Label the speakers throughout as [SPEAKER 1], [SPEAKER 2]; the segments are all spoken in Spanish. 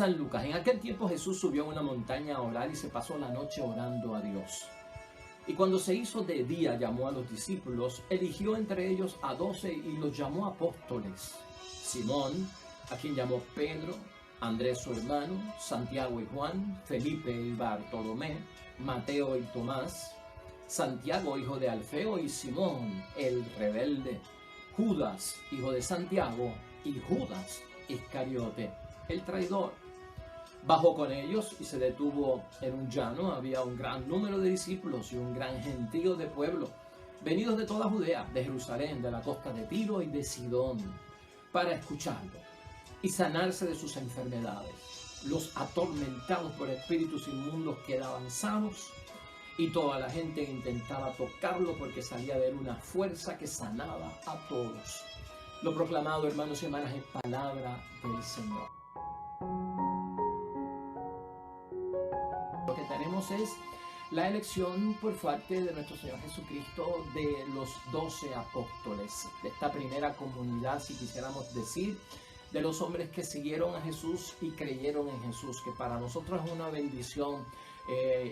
[SPEAKER 1] San Lucas. En aquel tiempo Jesús subió a una montaña a orar y se pasó la noche orando a Dios. Y cuando se hizo de día llamó a los discípulos, eligió entre ellos a 12 y los llamó apóstoles. Simón, a quien llamó Pedro, Andrés su hermano, Santiago y Juan, Felipe y Bartolomé, Mateo y Tomás, Santiago hijo de Alfeo y Simón el rebelde, Judas hijo de Santiago y Judas Iscariote el traidor. Bajó con ellos y se detuvo en un llano. Había un gran número de discípulos y un gran gentío de pueblo, venidos de toda Judea, de Jerusalén, de la costa de Tiro y de Sidón, para escucharlo y sanarse de sus enfermedades. Los atormentados por espíritus inmundos quedaban sanos, y toda la gente intentaba tocarlo porque salía de él una fuerza que sanaba a todos. Lo proclamado, hermanos y hermanas, es palabra del Señor. Lo que tenemos es la elección por parte de nuestro Señor Jesucristo de los 12 apóstoles, de esta primera comunidad, si quisiéramos decir, de los hombres que siguieron a Jesús y creyeron en Jesús, que para nosotros es una bendición,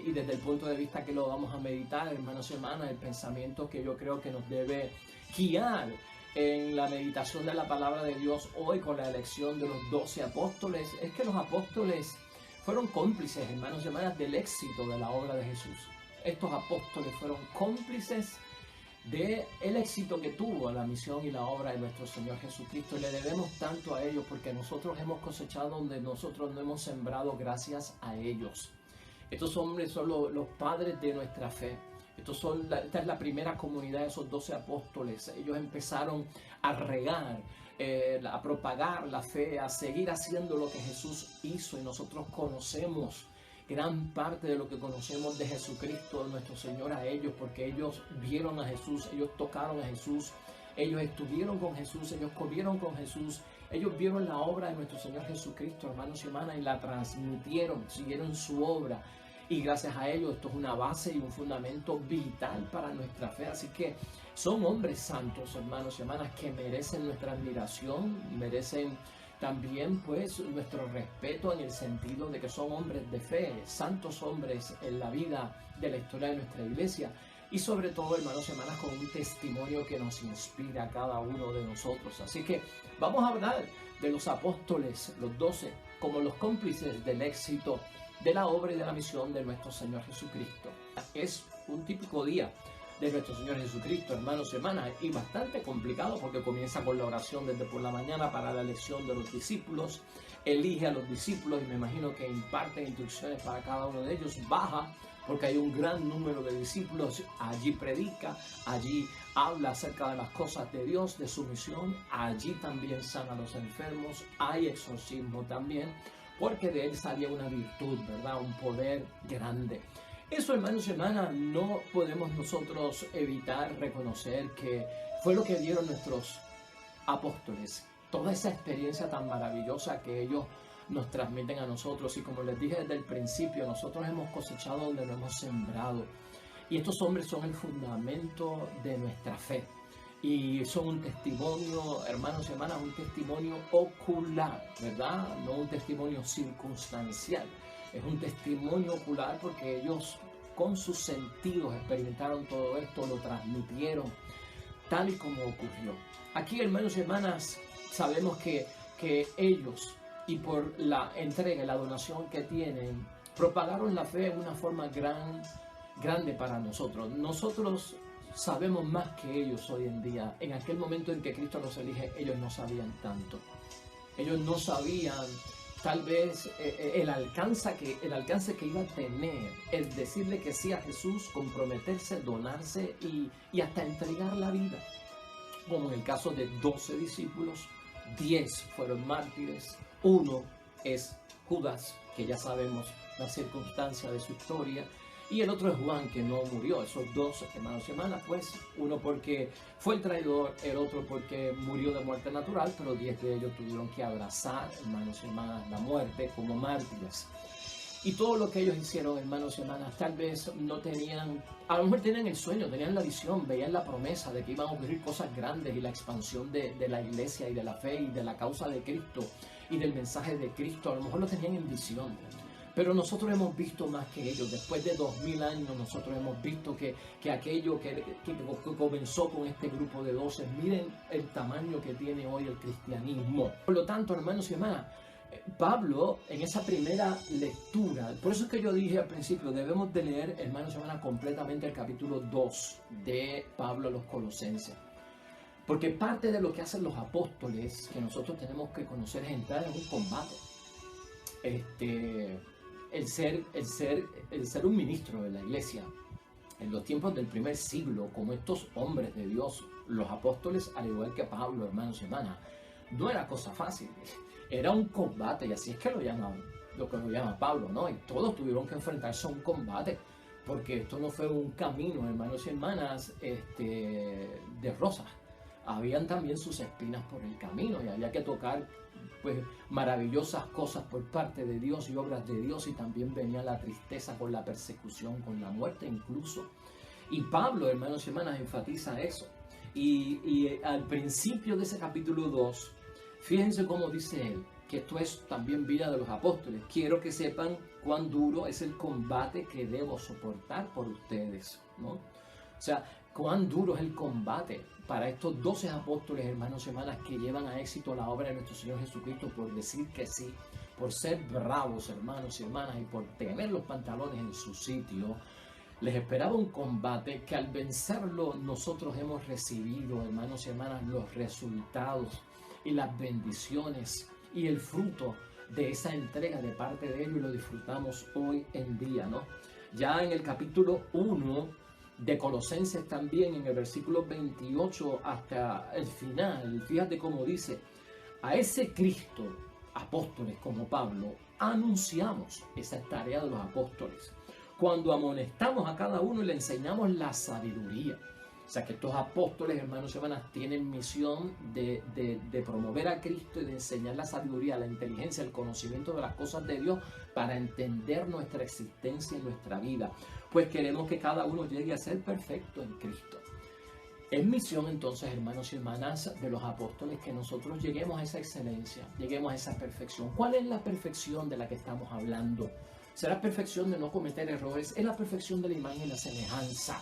[SPEAKER 1] y desde el punto de vista que lo vamos a meditar, hermanos y hermanas, el pensamiento que yo creo que nos debe guiar en la meditación de la palabra de Dios hoy con la elección de los 12 apóstoles, es que los apóstoles fueron cómplices, hermanos y hermanas, del éxito de la obra de Jesús. Estos apóstoles fueron cómplices del éxito que tuvo la misión y la obra de nuestro Señor Jesucristo, y le debemos tanto a ellos porque nosotros hemos cosechado donde nosotros no hemos sembrado gracias a ellos. Estos hombres son los padres de nuestra fe. Esta es la primera comunidad de esos 12 apóstoles. Ellos empezaron a regar, a propagar la fe, a seguir haciendo lo que Jesús hizo, y nosotros conocemos gran parte de lo que conocemos de Jesucristo, de nuestro Señor, a ellos, porque ellos vieron a Jesús, ellos tocaron a Jesús, ellos estuvieron con Jesús, ellos comieron con Jesús, ellos vieron la obra de nuestro Señor Jesucristo, hermanos y hermanas, y la transmitieron, siguieron su obra. Y gracias a ellos esto es una base y un fundamento vital para nuestra fe. Así que son hombres santos, hermanos y hermanas, que merecen nuestra admiración, merecen también pues nuestro respeto, en el sentido de que son hombres de fe, santos hombres en la vida de la historia de nuestra iglesia. Y sobre todo, hermanos y hermanas, con un testimonio que nos inspira a cada uno de nosotros. Así que vamos a hablar de los apóstoles, los 12, como los cómplices del éxito de la obra y de la misión de nuestro Señor Jesucristo. Es un típico día de nuestro Señor Jesucristo, hermanos y hermanas, y bastante complicado porque comienza con la oración desde por la mañana para la elección de los discípulos, elige a los discípulos y me imagino que imparte instrucciones para cada uno de ellos, baja porque hay un gran número de discípulos, allí predica, allí habla acerca de las cosas de Dios, de su misión, allí también sana a los enfermos, hay exorcismo también, porque de él salía una virtud, ¿verdad? Un poder grande. Eso, hermanos y hermanas, no podemos nosotros evitar reconocer que fue lo que dieron nuestros apóstoles. Toda esa experiencia tan maravillosa que ellos nos transmiten a nosotros. Y como les dije desde el principio, nosotros hemos cosechado donde no hemos sembrado. Y estos hombres son el fundamento de nuestra fe. Y son un testimonio, hermanos y hermanas, un testimonio ocular, ¿verdad? No un testimonio circunstancial. Es un testimonio ocular porque ellos con sus sentidos experimentaron todo esto, lo transmitieron tal y como ocurrió. Aquí, hermanos y hermanas, sabemos que ellos, y por la entrega y la donación que tienen, propagaron la fe en una forma grande para nosotros. Nosotros sabemos más que ellos hoy en día. En aquel momento en que Cristo nos elige, ellos no sabían tanto. Ellos no sabían tal vez el alcance que iba a tener, el decirle que sí a Jesús, comprometerse, donarse y hasta entregar la vida. Como en el caso de 12 discípulos, 10 fueron mártires, uno es Judas, que ya sabemos la circunstancia de su historia, y el otro es Juan, que no murió. Esos dos, hermanos y hermanas, pues uno porque fue el traidor, el otro porque murió de muerte natural, pero 10 de ellos tuvieron que abrazar, hermanos y hermanas, la muerte como mártires. Y todo lo que ellos hicieron, hermanos y hermanas, tal vez no tenían, a lo mejor tenían el sueño, tenían la visión, veían la promesa de que iban a ocurrir cosas grandes y la expansión de la iglesia y de la fe y de la causa de Cristo y del mensaje de Cristo. A lo mejor lo tenían en visión. Pero nosotros hemos visto más que ellos. Después de 2000 años nosotros hemos visto que aquello que comenzó con este grupo de 12, miren el tamaño que tiene hoy el cristianismo. Por lo tanto, hermanos y hermanas, Pablo, en esa primera lectura, por eso es que yo dije al principio, debemos de leer, hermanos y hermanas, completamente el capítulo 2 de Pablo a los Colosenses. Porque parte de lo que hacen los apóstoles, que nosotros tenemos que conocer, es entrar en un combate. El ser un ministro de la iglesia, en los tiempos del primer siglo, como estos hombres de Dios, los apóstoles, al igual que Pablo, hermanos y hermanas, no era cosa fácil. Era un combate, y así es que lo que lo llama Pablo, ¿no? Y todos tuvieron que enfrentarse a un combate, porque esto no fue un camino, hermanos y hermanas, de rosas. Habían también sus espinas por el camino, y había que tocar, pues, maravillosas cosas por parte de Dios y obras de Dios, y también venía la tristeza con la persecución, con la muerte incluso. Y Pablo, hermanos y hermanas, enfatiza eso. Y al principio de ese capítulo 2, fíjense cómo dice él, que esto es también vida de los apóstoles. Quiero que sepan cuán duro es el combate que debo soportar por ustedes, ¿no? O sea, cuán duro es el combate para estos 12 apóstoles, hermanos y hermanas, que llevan a éxito la obra de nuestro Señor Jesucristo por decir que sí, por ser bravos, hermanos y hermanas, y por tener los pantalones en su sitio. Les esperaba un combate que al vencerlo nosotros hemos recibido, hermanos y hermanas, los resultados y las bendiciones y el fruto de esa entrega de parte de Él, y lo disfrutamos hoy en día, ¿no? Ya en el capítulo 1 de Colosenses también, en el versículo 28 hasta el final, fíjate cómo dice: a ese Cristo, apóstoles como Pablo, anunciamos. Esa es tarea de los apóstoles, cuando amonestamos a cada uno y le enseñamos la sabiduría. O sea que estos apóstoles, hermanos y hermanas, tienen misión de promover a Cristo y de enseñar la sabiduría, la inteligencia, el conocimiento de las cosas de Dios para entender nuestra existencia y nuestra vida. Pues queremos que cada uno llegue a ser perfecto en Cristo. Es misión entonces, hermanos y hermanas, de los apóstoles que nosotros lleguemos a esa excelencia, lleguemos a esa perfección. ¿Cuál es la perfección de la que estamos hablando? ¿Será perfección de no cometer errores? Es la perfección de la imagen y la semejanza.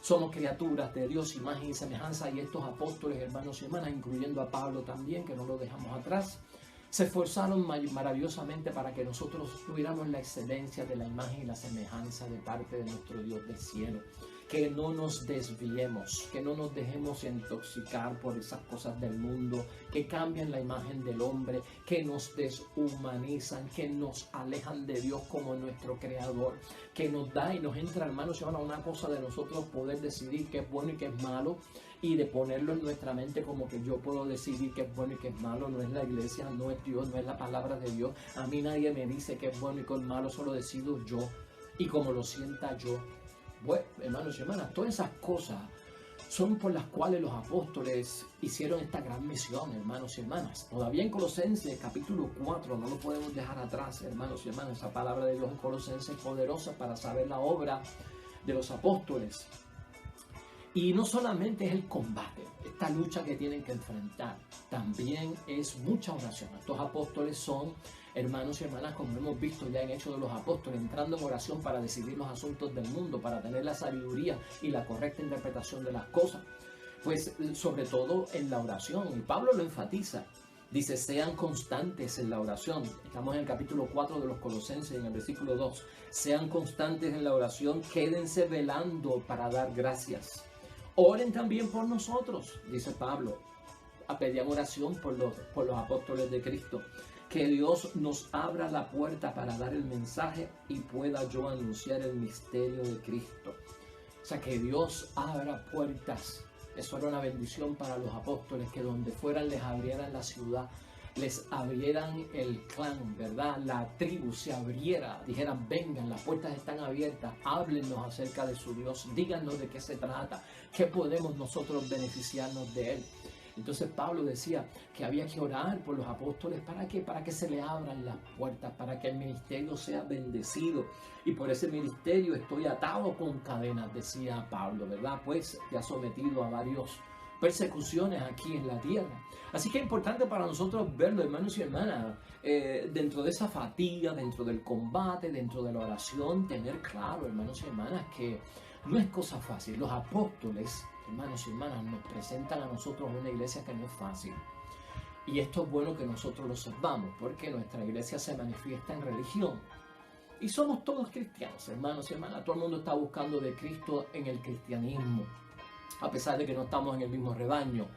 [SPEAKER 1] Somos criaturas de Dios, imagen y semejanza, y estos apóstoles, hermanos y hermanas, incluyendo a Pablo también, que no lo dejamos atrás, se esforzaron maravillosamente para que nosotros tuviéramos la excelencia de la imagen y la semejanza de parte de nuestro Dios del cielo. Que no nos desviemos, que no nos dejemos intoxicar por esas cosas del mundo, que cambian la imagen del hombre, que nos deshumanizan, que nos alejan de Dios como nuestro Creador, que nos da y nos entra, hermanos y hermanas, una cosa de nosotros poder decidir qué es bueno y qué es malo, y de ponerlo en nuestra mente como que yo puedo decidir qué es bueno y qué es malo. No es la iglesia, no es Dios, no es la palabra de Dios. A mí nadie me dice qué es bueno y qué es malo, solo decido yo, y como lo sienta yo. Bueno, hermanos y hermanas, todas esas cosas son por las cuales los apóstoles hicieron esta gran misión, hermanos y hermanas. Todavía en Colosenses, capítulo 4, no lo podemos dejar atrás, hermanos y hermanas. Esa palabra de Dios en Colosenses es poderosa para saber la obra de los apóstoles. Y no solamente es el combate, esta lucha que tienen que enfrentar, también es mucha oración. Estos apóstoles son, hermanos y hermanas, como hemos visto ya en Hechos de los Apóstoles, entrando en oración para decidir los asuntos del mundo, para tener la sabiduría y la correcta interpretación de las cosas. Pues sobre todo en la oración, y Pablo lo enfatiza. Dice, sean constantes en la oración. Estamos en el capítulo 4 de los Colosenses, en el versículo 2. Sean constantes en la oración, quédense velando para dar gracias. Oren también por nosotros, dice Pablo. Pedían oración por los apóstoles de Cristo. Que Dios nos abra la puerta para dar el mensaje y pueda yo anunciar el misterio de Cristo. O sea, que Dios abra puertas. Eso era una bendición para los apóstoles, que donde fueran les abrieran la ciudad, les abrieran el clan, ¿verdad? La tribu se abriera, dijeran, vengan, las puertas están abiertas, háblennos acerca de su Dios, díganos de qué se trata, qué podemos nosotros beneficiarnos de Él. Entonces Pablo decía que había que orar por los apóstoles. ¿Para qué? Para que se le abran las puertas, para que el ministerio sea bendecido. Y por ese ministerio estoy atado con cadenas, decía Pablo, ¿verdad? Pues ya sometido a varias persecuciones aquí en la tierra. Así que es importante para nosotros verlo, hermanos y hermanas, dentro de esa fatiga, dentro del combate, dentro de la oración, tener claro, hermanos y hermanas, que no es cosa fácil. Los apóstoles, hermanos y hermanas, nos presentan a nosotros una iglesia que no es fácil. Y esto es bueno que nosotros lo sepamos, porque nuestra iglesia se manifiesta en religión. Y somos todos cristianos, hermanos y hermanas. Todo el mundo está buscando de Cristo en el cristianismo, a pesar de que no estamos en el mismo rebaño.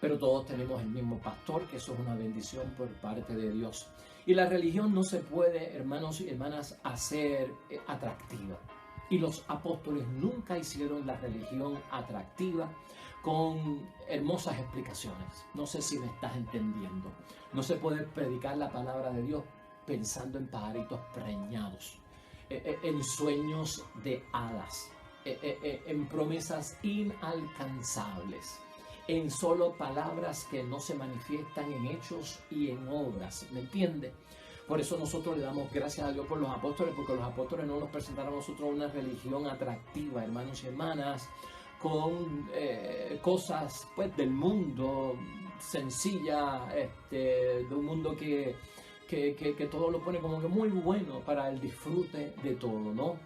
[SPEAKER 1] Pero todos tenemos el mismo pastor, que eso es una bendición por parte de Dios. Y la religión no se puede, hermanos y hermanas, hacer atractiva. Y los apóstoles nunca hicieron la religión atractiva con hermosas explicaciones. No sé si me estás entendiendo. No se puede predicar la palabra de Dios pensando en pajaritos preñados, en sueños de hadas, en promesas inalcanzables, en solo palabras que no se manifiestan en hechos y en obras. ¿Me entiende? Por eso nosotros le damos gracias a Dios por los apóstoles, porque los apóstoles no nos presentaron a nosotros una religión atractiva, hermanos y hermanas, con cosas pues del mundo, sencilla, de un mundo que todo lo pone como que muy bueno para el disfrute de todo, ¿no?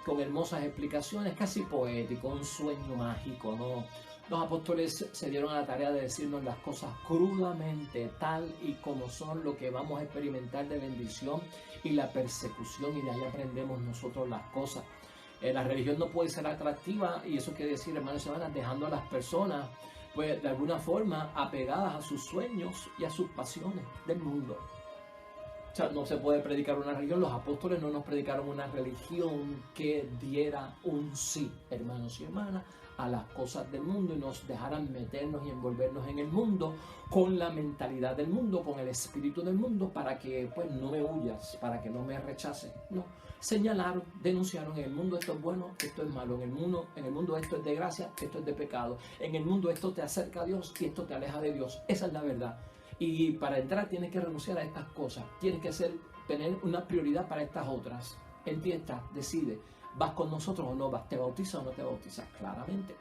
[SPEAKER 1] Con hermosas explicaciones, casi poético, un sueño mágico, ¿no? Los apóstoles se dieron a la tarea de decirnos las cosas crudamente, tal y como son, lo que vamos a experimentar de bendición y la persecución, y de ahí aprendemos nosotros las cosas. La religión no puede ser atractiva, y eso quiere decir, hermanos y hermanas, dejando a las personas, pues de alguna forma, apegadas a sus sueños y a sus pasiones del mundo. O sea, no se puede predicar una religión. Los apóstoles no nos predicaron una religión que diera un sí, hermanos y hermanas, a las cosas del mundo y nos dejaran meternos y envolvernos en el mundo con la mentalidad del mundo, con el espíritu del mundo, para que pues no me huyas, para que no me rechaces. No, señalaron, denunciaron: en el mundo esto es bueno, esto es malo, en el mundo esto es de gracia, esto es de pecado, en el mundo esto te acerca a Dios y esto te aleja de Dios. Esa es la verdad. Y para entrar tienes que renunciar a estas cosas, tienes que tener una prioridad para estas otras. Entiendas, decide, ¿vas con nosotros o no vas? ¿Te bautizas o no te bautizas? Claramente.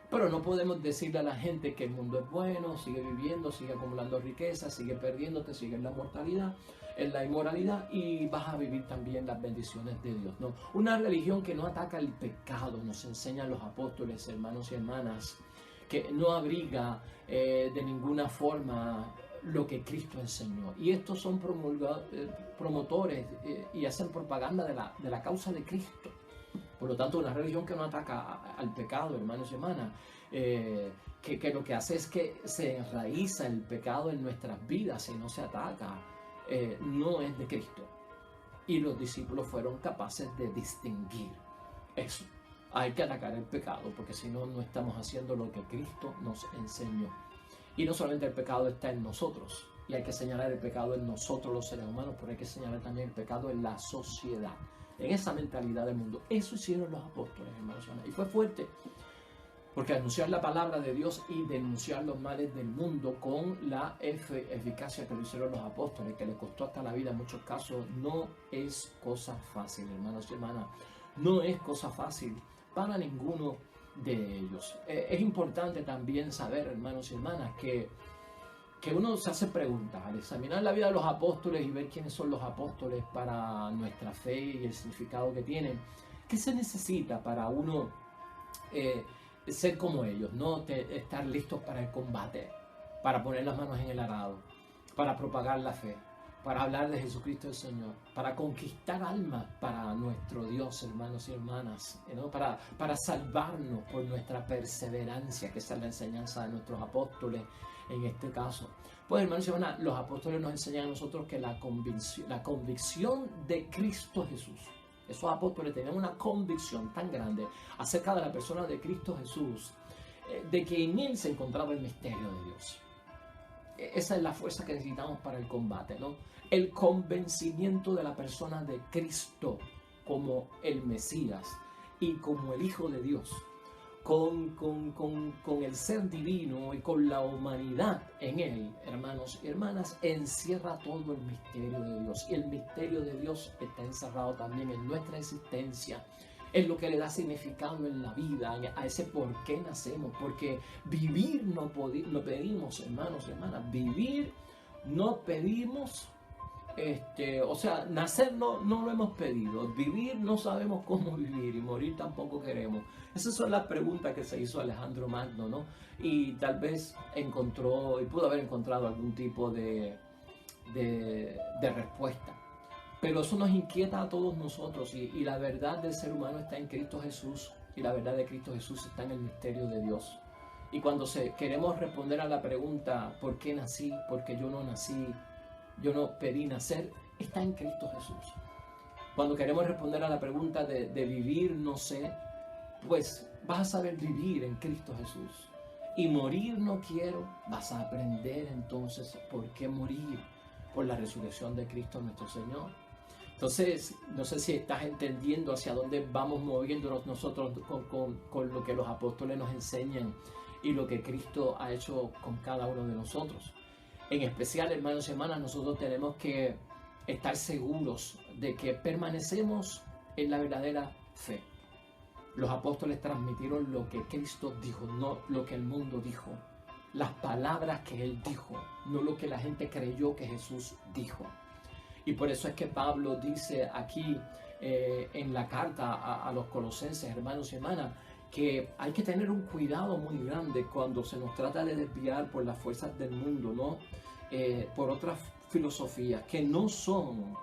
[SPEAKER 1] Pero no podemos decirle a la gente que el mundo es bueno, sigue viviendo, sigue acumulando riquezas, sigue perdiéndote, sigue en la mortalidad, en la inmoralidad, y vas a vivir también las bendiciones de Dios, ¿no? Una religión que no ataca el pecado, nos enseñan los apóstoles, hermanos y hermanas, que no abriga de ninguna forma lo que Cristo enseñó. Y estos son promotores y hacen propaganda de la causa de Cristo. Por lo tanto, una religión que no ataca al pecado, hermanos y hermanas, que lo que hace es que se enraiza el pecado en nuestras vidas y no se ataca, no es de Cristo. Y los discípulos fueron capaces de distinguir eso. Hay que atacar el pecado, porque si no, no estamos haciendo lo que Cristo nos enseñó. Y no solamente el pecado está en nosotros, y hay que señalar el pecado en nosotros los seres humanos, pero hay que señalar también el pecado en la sociedad, en esa mentalidad del mundo. Eso hicieron los apóstoles, hermanos, y fue fuerte, porque anunciar la palabra de Dios y denunciar los males del mundo con la eficacia que lo hicieron los apóstoles, que les costó hasta la vida en muchos casos, no es cosa fácil, hermanos y hermanas. No es cosa fácil para ninguno de ellos. Es importante también saber, hermanos y hermanas, que uno se hace preguntas al examinar la vida de los apóstoles y ver quiénes son los apóstoles para nuestra fe y el significado que tienen. ¿Qué se necesita para uno ser como ellos, ¿no? Estar listos para el combate, para poner las manos en el arado, para propagar la fe, para hablar de Jesucristo el Señor, para conquistar almas para nuestro Dios, hermanos y hermanas, ¿no? Para salvarnos por nuestra perseverancia, que esa es la enseñanza de nuestros apóstoles en este caso? Pues, hermanos y hermanas, los apóstoles nos enseñan a nosotros que la convicción de Cristo Jesús, esos apóstoles tenían una convicción tan grande acerca de la persona de Cristo Jesús, de que en Él se encontraba el misterio de Dios. Esa es la fuerza que necesitamos para el combate, ¿no? El convencimiento de la persona de Cristo como el Mesías y como el Hijo de Dios, con el ser divino y con la humanidad en él, hermanos y hermanas, encierra todo el misterio de Dios. Y el misterio de Dios está encerrado también en nuestra existencia, en lo que le da significado en la vida, a ese por qué nacemos. Porque vivir no pedimos, hermanos y hermanas, vivir no pedimos. O sea, nacer no lo hemos pedido, vivir no sabemos cómo vivir y morir tampoco queremos. Esas son las preguntas que se hizo Alejandro Magno, ¿no? Y tal vez encontró, y pudo haber encontrado algún tipo de respuesta. Pero eso nos inquieta a todos nosotros y la verdad del ser humano está en Cristo Jesús y la verdad de Cristo Jesús está en el misterio de Dios. Y cuando queremos responder a la pregunta, ¿por qué nací? ¿Por qué yo no nací? Yo no pedí nacer, está en Cristo Jesús. Cuando queremos responder a la pregunta de vivir, no sé, pues vas a saber vivir en Cristo Jesús. Y morir no quiero, vas a aprender entonces por qué morir, por la resurrección de Cristo nuestro Señor. Entonces, no sé si estás entendiendo hacia dónde vamos moviéndonos nosotros con lo que los apóstoles nos enseñan y lo que Cristo ha hecho con cada uno de nosotros. En especial, hermanos y hermanas, nosotros tenemos que estar seguros de que permanecemos en la verdadera fe. Los apóstoles transmitieron lo que Cristo dijo, no lo que el mundo dijo. Las palabras que Él dijo, no lo que la gente creyó que Jesús dijo. Y por eso es que Pablo dice aquí en la carta a los colosenses, hermanos y hermanas, que hay que tener un cuidado muy grande cuando se nos trata de desviar por las fuerzas del mundo, ¿no? Por otras filosofías que no son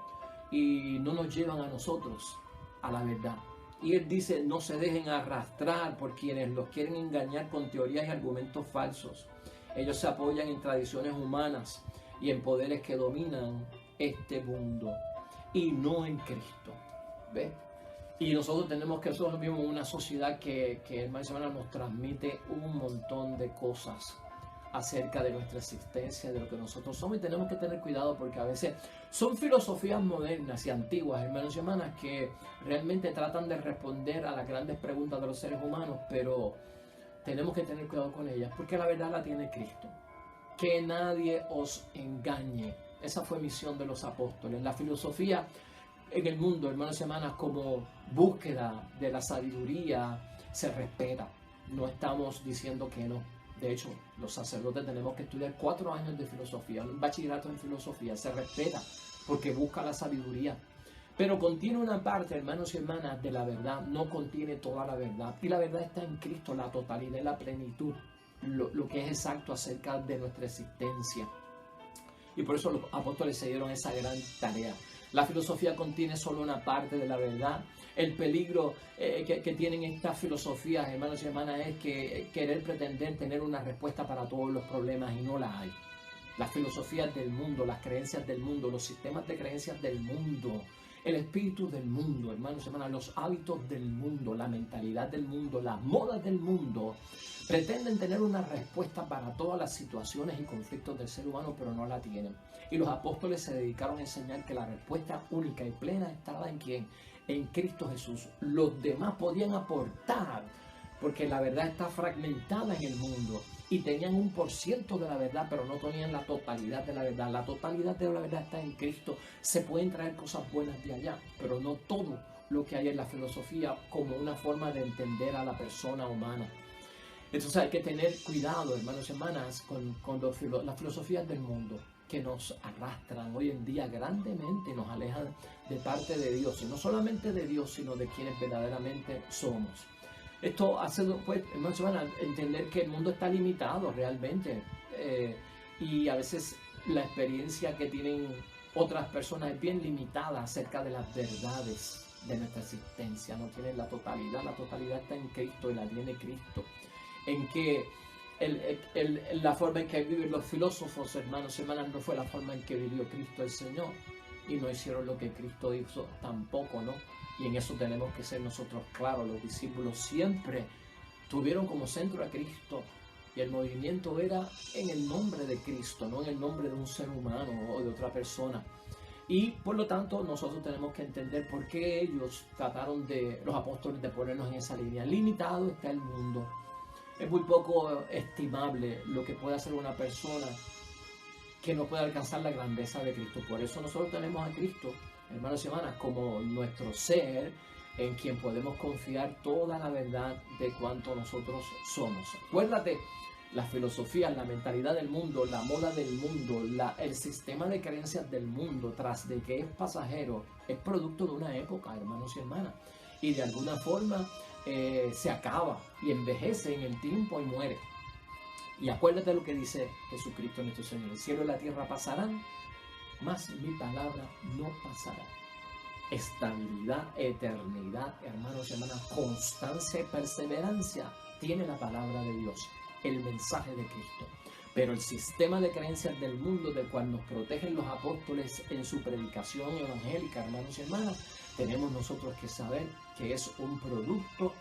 [SPEAKER 1] y no nos llevan a nosotros a la verdad. Y él dice, no se dejen arrastrar por quienes los quieren engañar con teorías y argumentos falsos. Ellos se apoyan en tradiciones humanas y en poderes que dominan este mundo y no en Cristo. ¿Ves? Y nosotros tenemos que, nosotros vivimos en una sociedad que hermanos y hermanas, nos transmite un montón de cosas acerca de nuestra existencia, de lo que nosotros somos, y tenemos que tener cuidado porque a veces son filosofías modernas y antiguas, hermanos y hermanas, que realmente tratan de responder a las grandes preguntas de los seres humanos, pero tenemos que tener cuidado con ellas porque la verdad la tiene Cristo. Que nadie os engañe. Esa fue misión de los apóstoles. La filosofía en el mundo, hermanos y hermanas, como búsqueda de la sabiduría, se respeta. No estamos diciendo que no. De hecho, los sacerdotes tenemos que estudiar 4 años de filosofía, un bachillerato en filosofía. Se respeta porque busca la sabiduría. Pero contiene una parte, hermanos y hermanas, de la verdad. No contiene toda la verdad. Y la verdad está en Cristo, la totalidad y la plenitud. Lo que es exacto acerca de nuestra existencia. Y por eso los apóstoles se dieron esa gran tarea. La filosofía contiene solo una parte de la verdad. El peligro que tienen estas filosofías, hermanos y hermanas, es que querer pretender tener una respuesta para todos los problemas y no la hay. Las filosofías del mundo, las creencias del mundo, los sistemas de creencias del mundo, el espíritu del mundo, hermanos y hermanas, los hábitos del mundo, la mentalidad del mundo, las modas del mundo, pretenden tener una respuesta para todas las situaciones y conflictos del ser humano, pero no la tienen. Y los apóstoles se dedicaron a enseñar que la respuesta única y plena estaba en ¿quién? En Cristo Jesús. Los demás podían aportar, porque la verdad está fragmentada en el mundo. Y tenían 1% de la verdad, pero no tenían la totalidad de la verdad. La totalidad de la verdad está en Cristo. Se pueden traer cosas buenas de allá, pero no todo lo que hay en la filosofía como una forma de entender a la persona humana. Entonces hay que tener cuidado, hermanos y hermanas, con las filosofías del mundo que nos arrastran hoy en día grandemente, nos alejan de parte de Dios. Y no solamente de Dios, sino de quienes verdaderamente somos. Esto hace, pues, hermanos y hermanas, entender que el mundo está limitado realmente. Y a veces la experiencia que tienen otras personas es bien limitada acerca de las verdades de nuestra existencia. No tienen la totalidad está en Cristo y la tiene Cristo. En que la forma en que viven los filósofos, hermanos y hermanas, no fue la forma en que vivió Cristo el Señor, y no hicieron lo que Cristo hizo tampoco, ¿no? Y en eso tenemos que ser nosotros claros. Los discípulos siempre tuvieron como centro a Cristo, y el movimiento era en el nombre de Cristo, no en el nombre de un ser humano o de otra persona. Y por lo tanto nosotros tenemos que entender por qué ellos trataron los apóstoles, de ponernos en esa línea. Limitado está el mundo. Es muy poco estimable lo que puede hacer una persona que no puede alcanzar la grandeza de Cristo. Por eso nosotros tenemos a Cristo, hermanos y hermanas, como nuestro ser, en quien podemos confiar toda la verdad de cuánto nosotros somos. Acuérdate, las filosofías, la mentalidad del mundo, la moda del mundo, el sistema de creencias del mundo, tras de que es pasajero, es producto de una época, hermanos y hermanas, y de alguna forma se acaba y envejece en el tiempo y muere. Y acuérdate lo que dice Jesucristo nuestro Señor: el cielo y la tierra pasarán, mas mi palabra no pasará. Estabilidad, eternidad, hermanos y hermanas, constancia y perseverancia tiene la palabra de Dios, el mensaje de Cristo. Pero el sistema de creencias del mundo, del cual nos protegen los apóstoles en su predicación evangélica, hermanos y hermanas, tenemos nosotros que saber que es un producto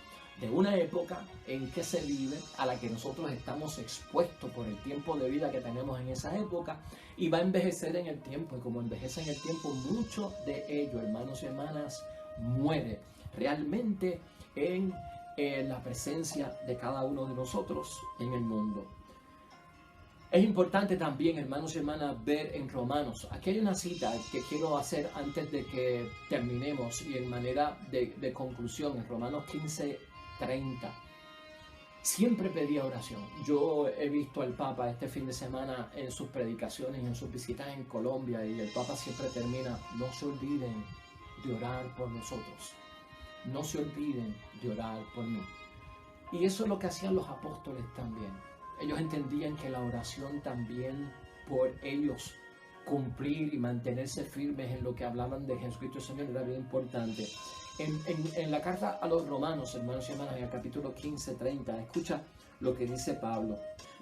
[SPEAKER 1] de una época en que se vive, a la que nosotros estamos expuestos por el tiempo de vida que tenemos en esa época, y va a envejecer en el tiempo. Y como envejece en el tiempo, mucho de ello, hermanos y hermanas, muere realmente en la presencia de cada uno de nosotros en el mundo. Es importante también, hermanos y hermanas, ver en Romanos. Aquí hay una cita que quiero hacer antes de que terminemos, y en manera de conclusión, en Romanos 15:30. Siempre pedía oración. Yo he visto al Papa este fin de semana en sus predicaciones, en sus visitas en Colombia, y el Papa siempre termina: no se olviden de orar por nosotros. No se olviden de orar por mí. Y eso es lo que hacían los apóstoles también. Ellos entendían que la oración también, por ellos cumplir y mantenerse firmes en lo que hablaban de Jesucristo el Señor, era bien importante. En la carta a los romanos, hermanos y hermanas, en el capítulo 15:30, escucha lo que dice Pablo: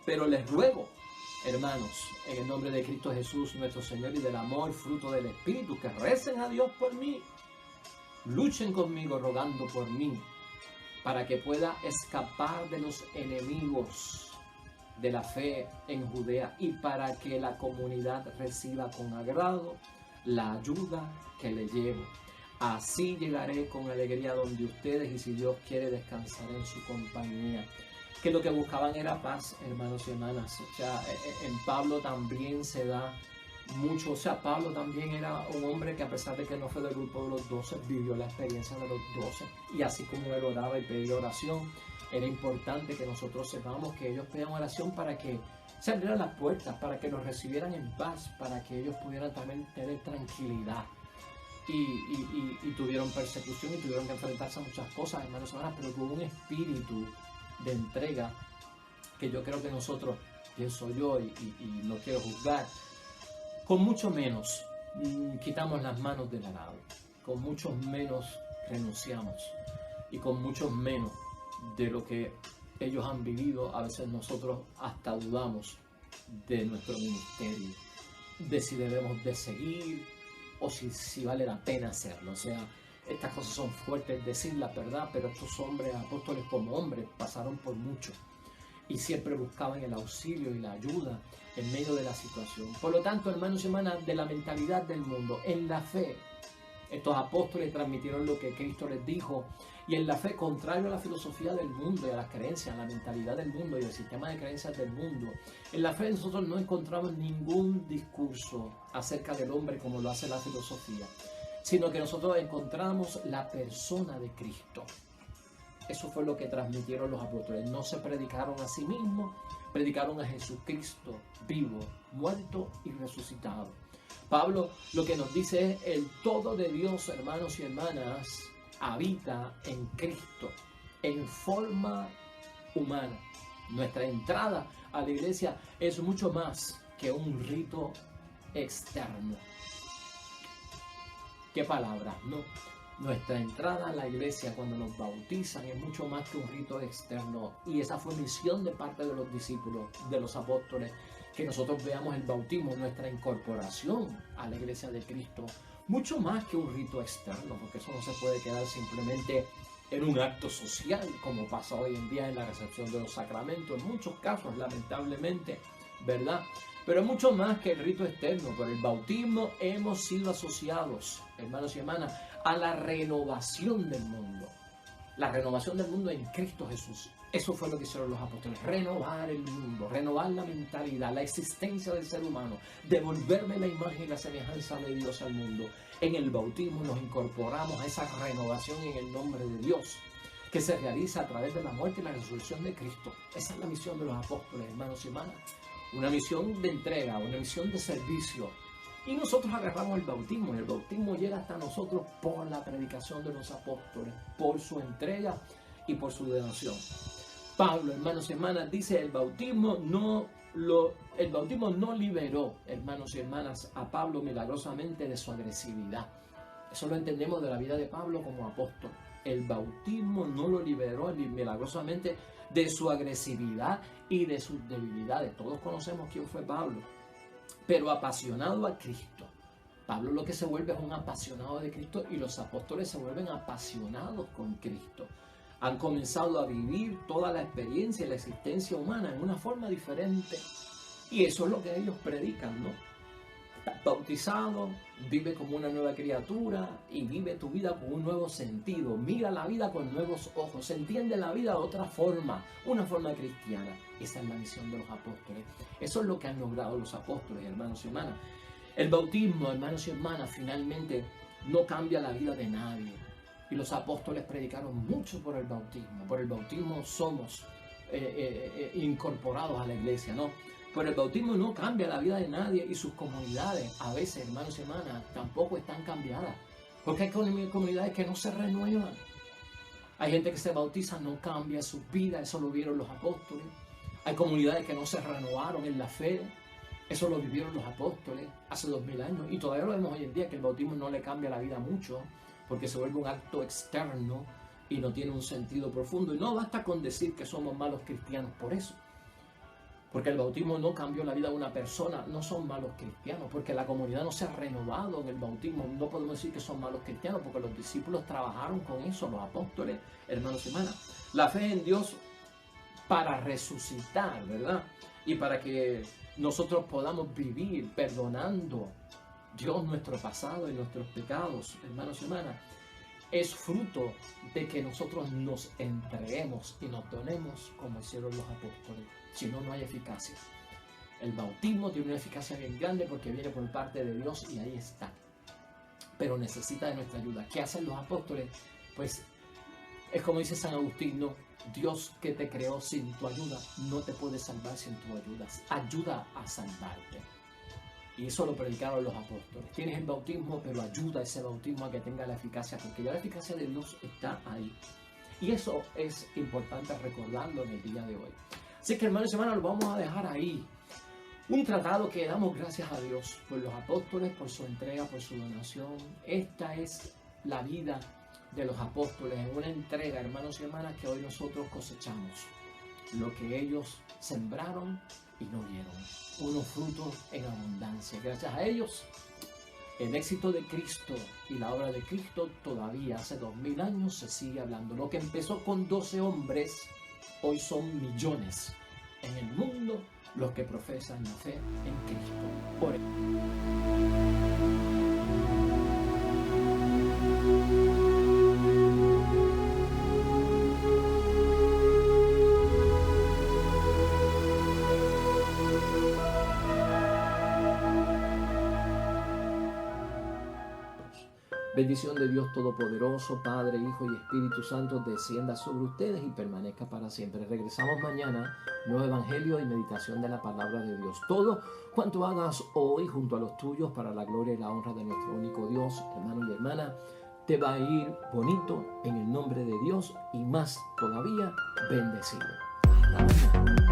[SPEAKER 1] pero les ruego, hermanos, en el nombre de Cristo Jesús nuestro Señor y del amor, fruto del Espíritu, que recen a Dios por mí, luchen conmigo rogando por mí, para que pueda escapar de los enemigos de la fe en Judea, y para que la comunidad reciba con agrado la ayuda que le llevo. Así llegaré con alegría donde ustedes, y si Dios quiere, descansar en su compañía. Que lo que buscaban era paz, hermanos y hermanas. O sea, en Pablo también se da mucho. O sea, Pablo también era un hombre que, a pesar de que no fue del grupo de los 12, vivió la experiencia de los 12. Y así como él oraba y pedía oración, era importante que nosotros sepamos que ellos pedían oración para que se abrieran las puertas, para que los recibieran en paz, para que ellos pudieran también tener tranquilidad. Y tuvieron persecución y tuvieron que enfrentarse a muchas cosas, hermanos y hermanas, pero con un espíritu de entrega que yo creo que nosotros, pienso yo, y no quiero juzgar, con mucho menos quitamos las manos del arado, con mucho menos renunciamos, y con mucho menos de lo que ellos han vivido, a veces nosotros hasta dudamos de nuestro ministerio, de si debemos de seguir o si vale la pena hacerlo. O sea, estas cosas son fuertes decir la verdad, pero estos hombres, apóstoles como hombres, pasaron por mucho y siempre buscaban el auxilio y la ayuda en medio de la situación. Por lo tanto, hermanos y hermanas, de la mentalidad del mundo, en la fe, estos apóstoles transmitieron lo que Cristo les dijo, y en la fe, contrario a la filosofía del mundo y a las creencias, a la mentalidad del mundo y al sistema de creencias del mundo, en la fe nosotros no encontramos ningún discurso acerca del hombre como lo hace la filosofía, sino que nosotros encontramos la persona de Cristo. Eso fue lo que transmitieron los apóstoles. No se predicaron a sí mismos, predicaron a Jesucristo vivo, muerto y resucitado. Pablo lo que nos dice es: el todo de Dios, hermanos y hermanas, habita en Cristo, en forma humana. Nuestra entrada a la iglesia es mucho más que un rito externo. ¿Qué palabras, no? Nuestra entrada a la iglesia cuando nos bautizan es mucho más que un rito externo, y esa fue misión de parte de los discípulos, de los apóstoles, que nosotros veamos el bautismo, nuestra incorporación a la iglesia de Cristo, mucho más que un rito externo, porque eso no se puede quedar simplemente en un acto social, como pasa hoy en día en la recepción de los sacramentos. En muchos casos, lamentablemente, ¿verdad? Pero es mucho más que el rito externo. Por el bautismo hemos sido asociados, hermanos y hermanas, a la renovación del mundo. La renovación del mundo en Cristo Jesús. Eso fue lo que hicieron los apóstoles. Renovar el mundo, renovar la mentalidad, la existencia del ser humano, devolverle la imagen y la semejanza de Dios al mundo. En el bautismo nos incorporamos a esa renovación en el nombre de Dios, que se realiza a través de la muerte y la resurrección de Cristo. Esa es la misión de los apóstoles, hermanos y hermanas. Una misión de entrega, una misión de servicio. Y nosotros agarramos el bautismo, y el bautismo llega hasta nosotros por la predicación de los apóstoles, por su entrega y por su devoción. Pablo, hermanos y hermanas, dice el bautismo no liberó, hermanos y hermanas, a Pablo milagrosamente de su agresividad. Eso lo entendemos de la vida de Pablo como apóstol. El bautismo no lo liberó milagrosamente de su agresividad y de sus debilidades. Todos conocemos quién fue Pablo, pero apasionado a Cristo. Pablo lo que se vuelve es un apasionado de Cristo, y los apóstoles se vuelven apasionados con Cristo. Han comenzado a vivir toda la experiencia y la existencia humana en una forma diferente. Y eso es lo que ellos predican, ¿no? Estás bautizado, vive como una nueva criatura y vive tu vida con un nuevo sentido. Mira la vida con nuevos ojos. Entiende la vida de otra forma, una forma cristiana. Esa es la misión de los apóstoles. Eso es lo que han logrado los apóstoles, hermanos y hermanas. El bautismo, hermanos y hermanas, finalmente no cambia la vida de nadie. Y los apóstoles predicaron mucho por el bautismo. Por el bautismo somos incorporados a la iglesia, ¿no? Pero el bautismo no cambia la vida de nadie, y sus comunidades, a veces, hermanos y hermanas, tampoco están cambiadas. Porque hay comunidades que no se renuevan. Hay gente que se bautiza, no cambia su vida, eso lo vieron los apóstoles. Hay comunidades que no se renovaron en la fe, eso lo vivieron los apóstoles hace 2000 años. Y todavía lo vemos hoy en día, que el bautismo no le cambia la vida mucho, porque se vuelve un acto externo y no tiene un sentido profundo. Y no basta con decir que somos malos cristianos por eso. Porque el bautismo no cambió la vida de una persona, no son malos cristianos, porque la comunidad no se ha renovado en el bautismo. No podemos decir que son malos cristianos, porque los discípulos trabajaron con eso, los apóstoles, hermanos y hermanas. La fe en Dios para resucitar, ¿verdad? Y para que nosotros podamos vivir perdonando Dios nuestro pasado y nuestros pecados, hermanos y hermanas, es fruto de que nosotros nos entreguemos y nos donemos como hicieron los apóstoles. Si no, no hay eficacia. El bautismo tiene una eficacia bien grande porque viene por parte de Dios y ahí está. Pero necesita de nuestra ayuda. ¿Qué hacen los apóstoles? Pues es como dice San Agustín, ¿no? Dios que te creó sin tu ayuda no te puede salvar sin tu ayuda. Ayuda a salvarte. Y eso lo predicaron los apóstoles. Tienes el bautismo, pero ayuda a ese bautismo a que tenga la eficacia, porque ya la eficacia de Dios está ahí. Y eso es importante recordarlo en el día de hoy. Así que, hermanos y hermanas, lo vamos a dejar ahí. Un tratado que damos gracias a Dios por los apóstoles, por su entrega, por su donación. Esta es la vida de los apóstoles en una entrega, hermanos y hermanas, que hoy nosotros cosechamos. Lo que ellos sembraron y no vieron. Unos frutos en abundancia. Gracias a ellos, el éxito de Cristo y la obra de Cristo todavía hace 2000 años se sigue hablando. Lo que empezó con 12 hombres, hoy son millones en el mundo los que profesan la fe en Cristo. Por bendición de Dios Todopoderoso, Padre, Hijo y Espíritu Santo, descienda sobre ustedes y permanezca para siempre. Regresamos mañana, nuevo evangelio y meditación de la palabra de Dios. Todo cuanto hagas hoy junto a los tuyos para la gloria y la honra de nuestro único Dios, hermano y hermana, te va a ir bonito en el nombre de Dios y más todavía bendecido. Amén.